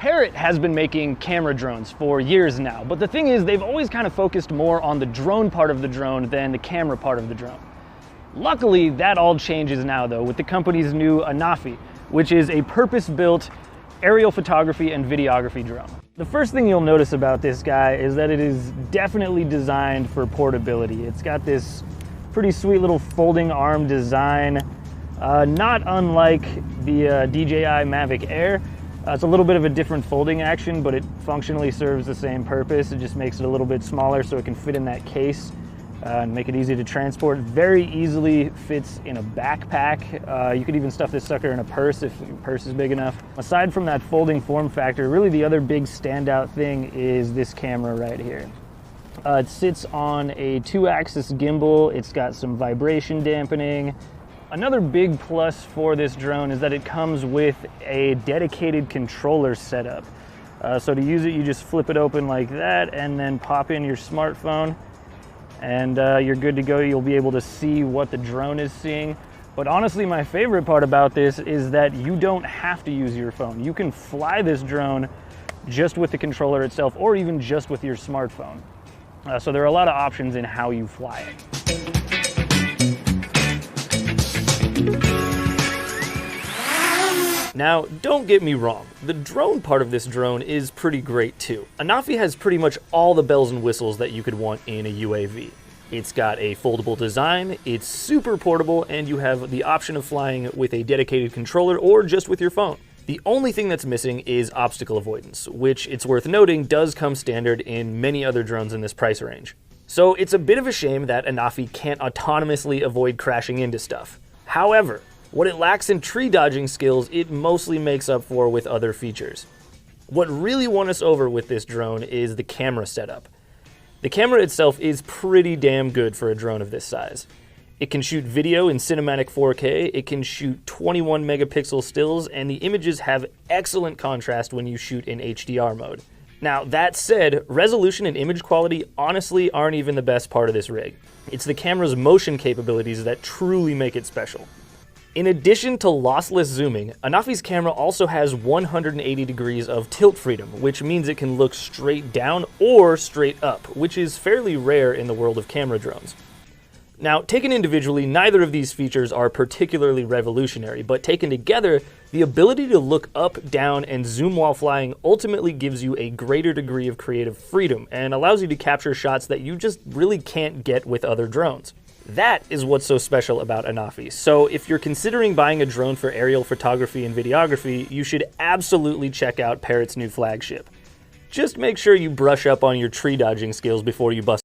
Parrot has been making camera drones for years now, but the thing is they've always kind of focused more on the drone part of the drone than the camera part of the drone. Luckily, that all changes now though with the company's new ANAFI, which is a purpose-built aerial photography and videography drone. The first thing you'll notice about this guy is that it is definitely designed for portability. It's got this pretty sweet little folding arm design, not unlike the DJI Mavic Air. It's a little bit of a different folding action, but it functionally serves the same purpose. It just makes it a little bit smaller so it can fit in that case and make it easy to transport. Very easily fits in a backpack. You could even stuff this sucker in a purse if your purse is big enough. Aside from that folding form factor, really the other big standout thing is this camera right here. It sits on a 2-axis gimbal. It's got some vibration dampening. Another big plus for this drone is that it comes with a dedicated controller setup. So to use it, you just flip it open like that and then pop in your smartphone and you're good to go. You'll be able to see what the drone is seeing. But honestly, my favorite part about this is that you don't have to use your phone. You can fly this drone just with the controller itself or even just with your smartphone. So there are a lot of options in how you fly it. Now, don't get me wrong, the drone part of this drone is pretty great too. ANAFI has pretty much all the bells and whistles that you could want in a UAV. It's got a foldable design, it's super portable, and you have the option of flying with a dedicated controller or just with your phone. The only thing that's missing is obstacle avoidance, which, it's worth noting, does come standard in many other drones in this price range. So it's a bit of a shame that ANAFI can't autonomously avoid crashing into stuff. However, what it lacks in tree dodging skills, it mostly makes up for with other features. What really won us over with this drone is the camera setup. The camera itself is pretty damn good for a drone of this size. It can shoot video in cinematic 4K, it can shoot 21 megapixel stills, and the images have excellent contrast when you shoot in HDR mode. Now, that said, resolution and image quality honestly aren't even the best part of this rig. It's the camera's motion capabilities that truly make it special. In addition to lossless zooming, ANAFI's camera also has 180 degrees of tilt freedom, which means it can look straight down or straight up, which is fairly rare in the world of camera drones. Now, taken individually, neither of these features are particularly revolutionary, but taken together, the ability to look up, down, and zoom while flying ultimately gives you a greater degree of creative freedom and allows you to capture shots that you just really can't get with other drones. That is what's so special about ANAFI. So if you're considering buying a drone for aerial photography and videography, you should absolutely check out Parrot's new flagship. Just make sure you brush up on your tree dodging skills before you bust